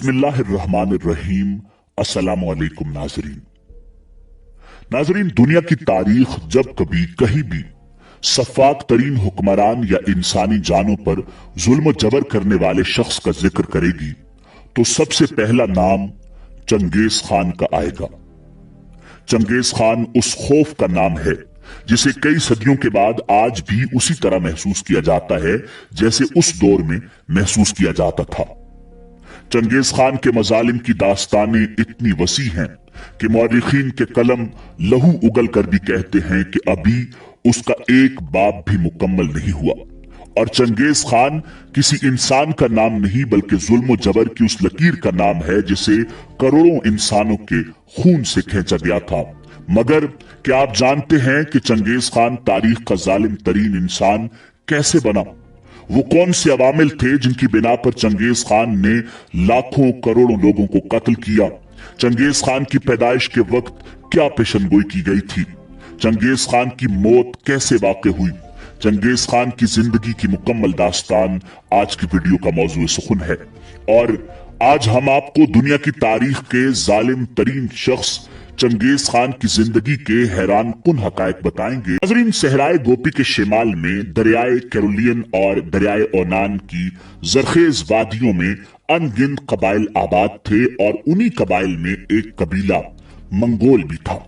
बिस्मिल्लाहिर्रहमानिर्रहीम। अस्सलामु अलैकुम नाजरीन, दुनिया की तारीख जब कभी कहीं भी सफाक तरीन हुक्मरान या इंसानी जानों पर जुल्म जबर करने वाले शख्स का जिक्र करेगी तो सबसे पहला नाम चंगेज खान का आएगा। चंगेज खान उस खौफ का नाम है जिसे कई सदियों के बाद आज भी उसी तरह महसूस किया जाता है जैसे उस दौर में महसूस किया जाता था। चंगेज खान के मजालिम की दास्तानें इतनी वसी हैं कि मौरिखीन के कलम लहू उगल कर भी कहते हैं कि अभी उसका एक बाप भी मुकम्मल नहीं हुआ। और चंगेज खान किसी इंसान का नाम नहीं बल्कि जुल्म जबर की उस लकीर का नाम है जिसे करोड़ों इंसानों के खून से खींचा गया था। मगर क्या आप जानते हैं कि चंगेज खान तारीख का जालिम तरीन इंसान कैसे बना? वो कौन से अवामिल थे जिनकी बिना पर चंगेज खान ने लाखों करोड़ों लोगों को कत्ल किया? चंगेज खान की पैदाइश के वक्त क्या पेशनगोई की गई थी? चंगेज खान की मौत कैसे वाक़ हुई? चंगेज खान की जिंदगी की मुकम्मल दास्तान आज की वीडियो का मौजूद सुखुन है। और आज हम आपको दुनिया की तारीख के जालिम तरीन शख्स चंगेज खान की जिंदगी के हैरान कुन हकायक बताएंगे। नाज़रीन, सहराए गोपी के शिमाल में दरियाए कैरोलियन और दरियाए ओनान की जरखेज वादियों में अनगिनत कबाइल आबाद थे और उन्हीं कबाइल में एक कबीला मंगोल भी था।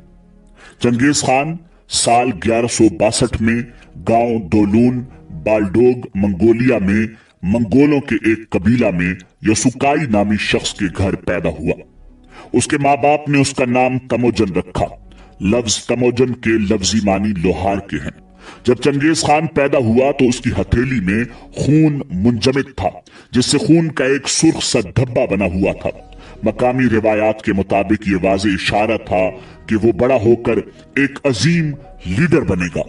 चंगेज खान साल 1162 में गांव दोलून बालडोग मंगोलिया में मंगोलों के एक कबीला में यसुकाई नामी शख्स के घर पैदा हुआ। उसके माँ बाप ने उसका नाम तमोजन रखा। लफ्ज तमोजन के लफ्जी मानी लोहार के हैं। जब चंगेज खान पैदा हुआ तो उसकी हथेली में खून मुंजमिद था जिससे खून का एक सुर्ख सा धब्बा बना हुआ था। मकामी रिवायात के मुताबिक ये वाज़ेह इशारा था कि वो बड़ा होकर एक अजीम लीडर बनेगा।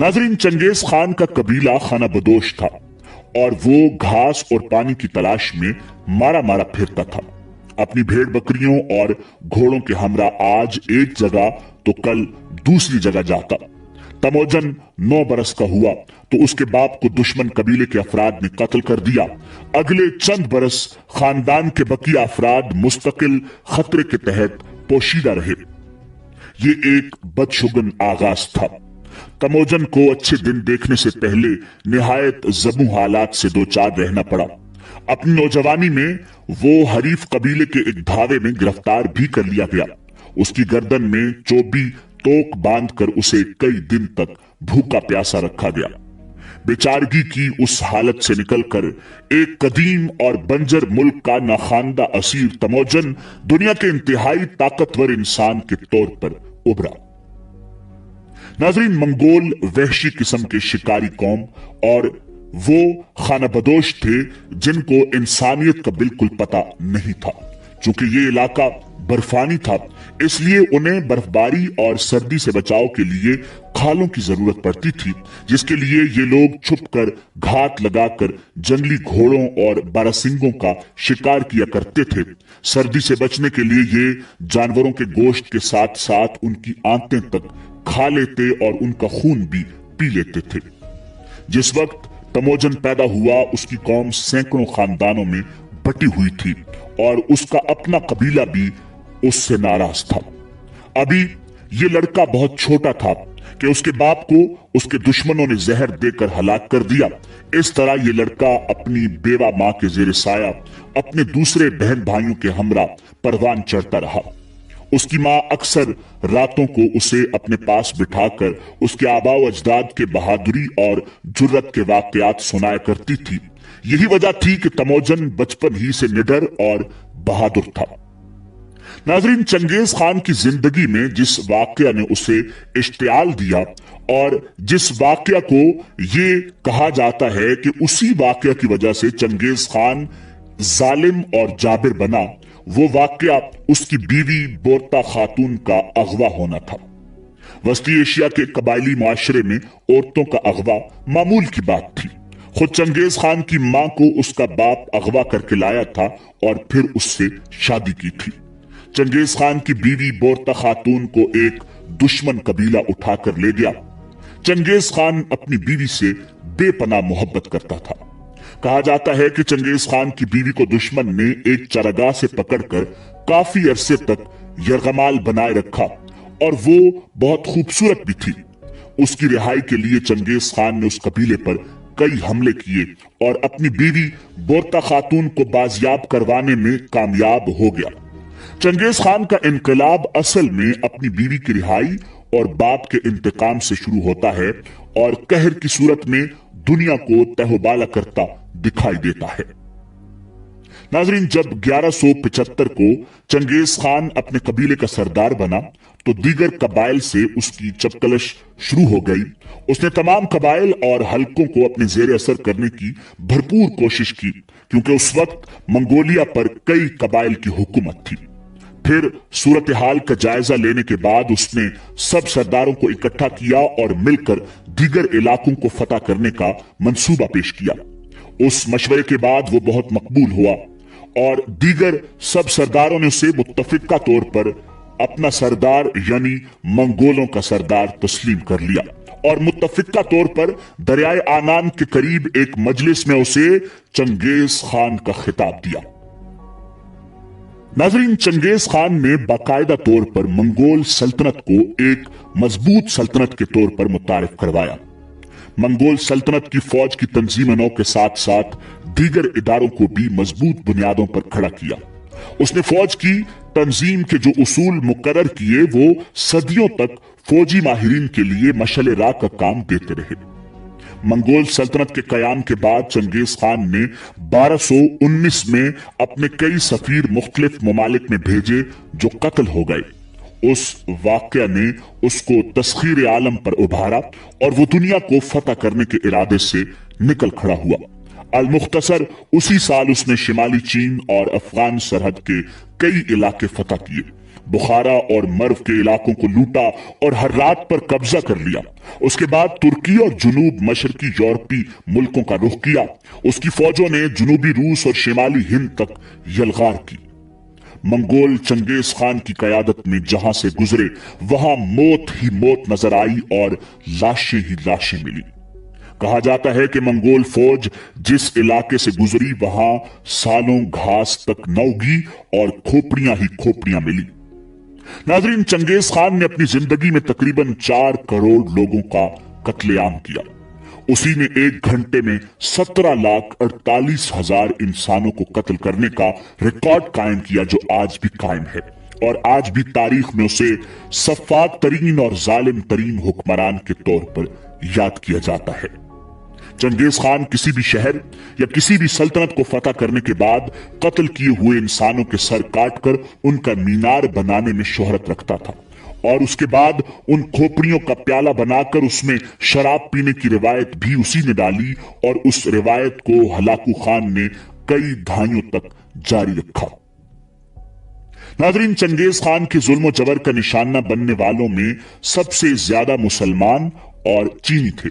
नाजरीन, चंगेज खान का कबीला खाना बदोश था और वो घास और पानी की तलाश में मारा मारा फिरता था। अपनी भेड़ बकरियों और घोड़ों के हमरा आज एक जगह तो कल दूसरी जगह जाता। तमोजन 9 बरस का हुआ तो उसके बाप को दुश्मन कबीले के अफराद ने कत्ल कर दिया। अगले चंद बरस खानदान के बकिया अफराद मुस्तकिल खतरे के तहत पोशीदा रहे। ये एक बदशुगन आगाज था। तमोजन को अच्छे दिन देखने से पहले निहायत जबू हालात से दो चार रहना पड़ा। अपनी नौजवानी में वो हरीफ कबीले के एक धावे में गिरफ्तार भी कर लिया गया। उसकी गर्दन में चोबी तोक बांधकर उसे कई दिन तक भूखा प्यासा रखा गया। बेचारगी की उस हालत से निकलकर एक कदीम और बंजर मुल्क का नाखानदा असीर तमोजन दुनिया के इंतहाई ताकतवर इंसान के तौर पर उभरा। नाजरीन, मंगोल वहशी किस्म के शिकारी कौम और वो खाना बदोश थे जिनको इंसानियत का बिल्कुल पता नहीं था। चूंकि ये इलाका बर्फानी था इसलिए उन्हें बर्फबारी और सर्दी से बचाव के लिए खालों की जरूरत पड़ती थी, जिसके लिए ये लोग छुपकर घात लगाकर जंगली घोड़ों और बारहसिंगों का शिकार किया करते थे। सर्दी से बचने के लिए ये जानवरों के गोश्त के साथ साथ उनकी आंतें तक खा लेते और उनका खून भी पी लेते थे। जिस वक्त तमोजन पैदा हुआ उसकी कौम सैकड़ों खानदानों में बटी हुई थी और उसका अपना कबीला भी उससे नाराज था। अभी ये लड़का बहुत छोटा था कि उसके बाप को उसके दुश्मनों ने जहर देकर हलाक कर दिया। इस तरह ये लड़का अपनी बेवा माँ के जेर साया अपने दूसरे बहन भाइयों के हमरा परवान चढ़ता रहा। उसकी माँ अक्सर रातों को उसे अपने पास बिठाकर उसके आबाओ अजदाद के बहादुरी और जुर्रत के वाकयात सुनाया करती थी। यही वजह थी कि तमोजन बचपन ही से निडर और बहादुर था। नाजरीन, चंगेज खान की जिंदगी में जिस वाकया ने उसे इश्तियाल दिया और जिस वाकया को ये कहा जाता है कि उसी वाकया की वजह से चंगेज खान जालिम और जाबिर बना, वो वाकया उसकी बीवी बोरता खातून का अगवा होना था। वस्ती एशिया के कबायली माशरे में औरतों का अगवा मामूल की बात थी। खुद चंगेज खान की मां को उसका बाप अगवा करके लाया था और फिर उससे शादी की थी। चंगेज खान की बीवी बोरता खातून को एक दुश्मन कबीला उठाकर ले गया। चंगेज खान अपनी बीवी से बेपनाह मोहब्बत करता था। कहा जाता है कि चंगेज खान की बीवी को दुश्मन ने एक चरागाह से पकड़कर काफी अरसे तक यरगमाल बनाए रखा और वो बहुत खूबसूरत भी थी। उसकी रिहाई के लिए चंगेज खान ने उस कबीले पर कई हमले किए और अपनी बीवी बोरता खातून को बाजियाब करवाने में कामयाब हो गया। चंगेज खान का इनकलाब असल में अपनी बीवी की रिहाई और बाप के इंतकाम से शुरू होता है और कहर की सूरत में दुनिया को तहबाला करता दिखाई देता है। नाजरीन, जब 1175 को चंगेज खान अपने कबीले का सरदार बना तो दीगर कबाइल से उसकी चपकलश शुरू हो गई। उसने तमाम कबाइल और हलकों को अपने जेर असर करने की भरपूर कोशिश की, क्योंकि उस वक्त मंगोलिया पर कई कबाइल की हुकूमत थी। फिर सूरत हाल का जायजा लेने के बाद उसने सब सरदारों को इकट्ठा किया और मिलकर दीगर इलाकों को फतह करने का मंसूबा पेश किया। उस मशवरे के बाद वो बहुत मकबूल हुआ और दीगर सब सरदारों ने उसे मुत्तफिका तौर पर अपना सरदार यानी मंगोलों का सरदार तस्लीम कर लिया और मुत्तफिका तौर पर दरियाए आनान के करीब एक मजलिस में उसे चंगेज खान का खिताब दिया। नाजरीन, चंगेज खान ने बाकायदा तौर पर मंगोल सल्तनत को एक मजबूत सल्तनत के तौर पर मुतारिफ करवाया। मंगोल सल्तनत की फौज की तंजीम नौ के साथ साथ दीगर इदारों को भी मजबूत बुनियादों पर खड़ा किया। उसने फौज की तंजीम के जो उसूल मुकर्रर किए वो सदियों तक फौजी माहिरीन के लिए मशल राह का काम देते रहे। मंगोल सल्तनत के कयाम के बाद चंगेज खान ने 1219 में अपने कई सफीर मुख्तलिफ ममालिक में भेजे जो कत्ल हो गए। उस वाकया ने उसको तस्खीर आलम पर उभारा और वो दुनिया को फतह करने के इरादे से निकल खड़ा हुआ। अल-मुख्तसर उसी साल उसने शिमाली चीन और अफगान सरहद के कई इलाके फतह किए, बुखारा और मर्व के इलाकों को लूटा और हर्रात पर कब्जा कर लिया। उसके बाद तुर्की और जुनूब मशरकी यूरोपी मुल्कों का रुख किया। उसकी फौजों ने जुनूबी रूस और शिमाली हिंद तक यलगार की। मंगोल चंगेज खान की कयादत में जहां से गुजरे वहां मौत ही मौत नजर आई और लाशें ही लाशें मिली। कहा जाता है कि मंगोल फौज जिस इलाके से गुजरी वहां सालों घास तक न उगी और खोपड़ियां ही खोपड़ियां मिली। नाजरीन, चंगेज खान ने अपनी जिंदगी में तकरीबन 4 करोड़ लोगों का कत्लेआम किया। उसी ने एक घंटे में 17,48,000 इंसानों को कत्ल करने का रिकॉर्ड कायम किया जो आज भी कायम है और आज भी तारीख में उसे सफाक तरीन और जालिम तरीन हुक्मरान के तौर पर याद किया जाता है। चंगेज खान किसी भी शहर या किसी भी सल्तनत को फतह करने के बाद कत्ल किए हुए इंसानों के सर काटकर उनका मीनार बनाने में शोहरत रखता था और उसके बाद उन खोपड़ियों का प्याला बनाकर उसमें शराब पीने की रिवायत भी उसी ने डाली और उस रिवायत को हलाकू खान ने कई दहाइयों तक जारी रखा। नाजरीन, चंगेज खान के जुल्म जबर का निशाना बनने वालों में सबसे ज्यादा मुसलमान और चीनी थे।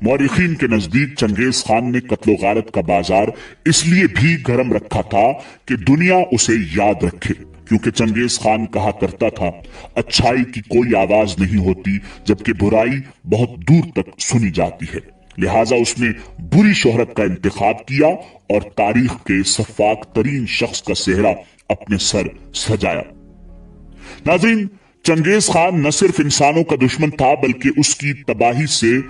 मौरिखीन के नजदीक चंगेज खान ने कत्लो गारत का बाजार इसलिए भी गर्म रखा था कि दुनिया उसे याद रखे, क्योंकि चंगेज खान कहा करता था अच्छाई की कोई आवाज नहीं होती जबकि बुराई बहुत दूर तक सुनी जाती है। लिहाजा उसने बुरी शोहरत का इंतखाब किया और तारीख के सफाक तरीन शख्स का सेहरा अपने सर सजाया। नाज़रीन, चंगेज खान न सिर्फ इंसानों का दुश्मन था बल्कि उसकी तबाही से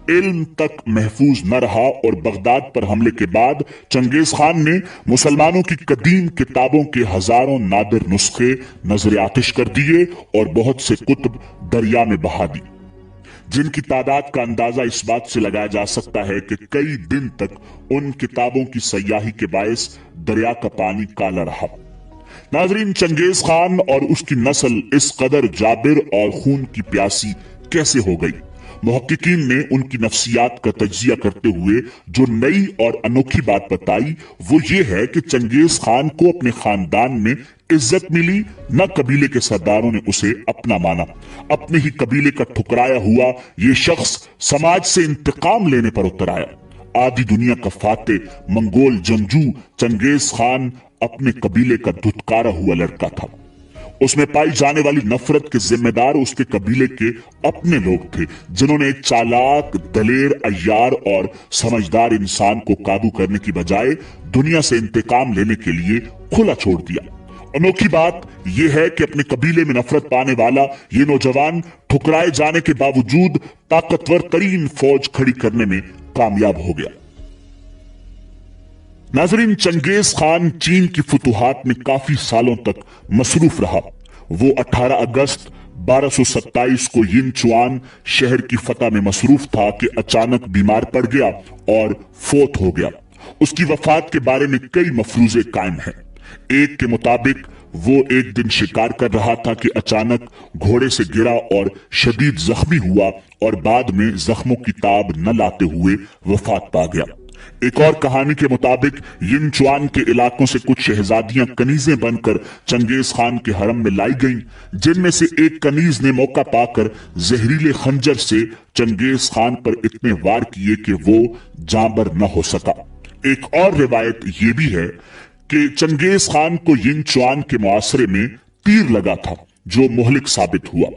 इल्म तक महफूज न रहा और बगदाद पर हमले के बाद चंगेज खान ने मुसलमानों की कदीम किताबों के हजारों नादिर नुस्खे नजर आतिश कर दिए और बहुत से कुतुब दरिया में बहा दी, जिनकी तादाद का अंदाजा इस बात से लगाया जा सकता है कि कई दिन तक उन किताबों की सयाही के बायस दरिया का पानी काला रहा। नाजरीन, चंगेज खान और उसकी नस्ल इस कदर जाबिर और खून की प्यासी कैसे हो गई? मुहक्किकीन ने उनकी नफ्सियात का तज्जिया करते हुए जो नई और अनोखी बात बताई वो ये है कि चंगेज खान को अपने खानदान में इज्जत मिली, न कबीले के सरदारों ने उसे अपना माना। अपने ही कबीले का ठुकराया हुआ ये शख्स समाज से इंतकाम लेने पर उतर आया। आधी दुनिया का फाते मंगोल जंगजू चंगेज खान अपने कबीले का धुतकारा हुआ लड़का था। उसमें पाई जाने वाली नफरत के जिम्मेदार उसके कबीले के अपने लोग थे, जिन्होंने एक चालाक, दलेर, अय्यार और समझदार इंसान को काबू करने की बजाय दुनिया से इंतकाम लेने के लिए खुला छोड़ दिया। अनोखी बात यह है कि अपने कबीले में नफरत पाने वाला ये नौजवान ठुकराए जाने के बावजूद ताकतवर तरीन फौज खड़ी करने में कामयाब हो गया। नाजरीन, चंगेज खान चीन की फुतुहात में काफी सालों तक मसरूफ रहा। वो 18 अगस्त 1227 को यिनचुआन शहर की फतह में मसरूफ था कि अचानक बीमार पड़ गया और फोत हो गया। उसकी वफात के बारे में कई मफरूजे कायम हैं। एक के मुताबिक वो एक दिन शिकार कर रहा था कि अचानक घोड़े से गिरा और शदीद जख्मी हुआ और बाद में जख्मों की ताब न लाते हुए वफात पा गया। एक और कहानी के मुताबिक यिनचुआन के इलाकों से कुछ शहजादियां कनीजें बनकर चंगेज खान के हरम में लाई गईं, जिनमें से एक कनीज ने मौका पाकर जहरीले खंजर से चंगेज खान पर इतने वार किए कि वो जांबर न हो सका। एक और रिवायत ये भी है कि चंगेज खान को यिनचुआन के मुआसरे में तीर लगा था, जो मुहलिक साबित हुआ।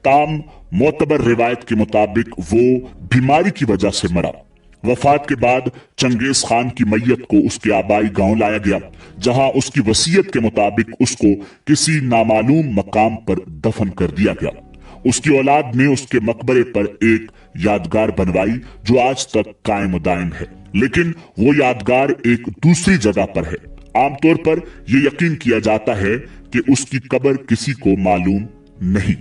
ताम मोतबर रिवायत के मुताबिक वो बीमारी की वजह से मरा। वफात के बाद चंगेज खान की मैयत को उसके आबाई गांव लाया गया, जहां उसकी वसीयत के मुताबिक उसको किसी नामालूम मकाम पर दफन कर दिया गया। उसकी औलाद ने उसके मकबरे पर एक यादगार बनवाई जो आज तक कायम दायम है, लेकिन वो यादगार एक दूसरी जगह पर है। आमतौर पर यह यकीन किया जाता है कि उसकी कब्र किसी को मालूम नहीं।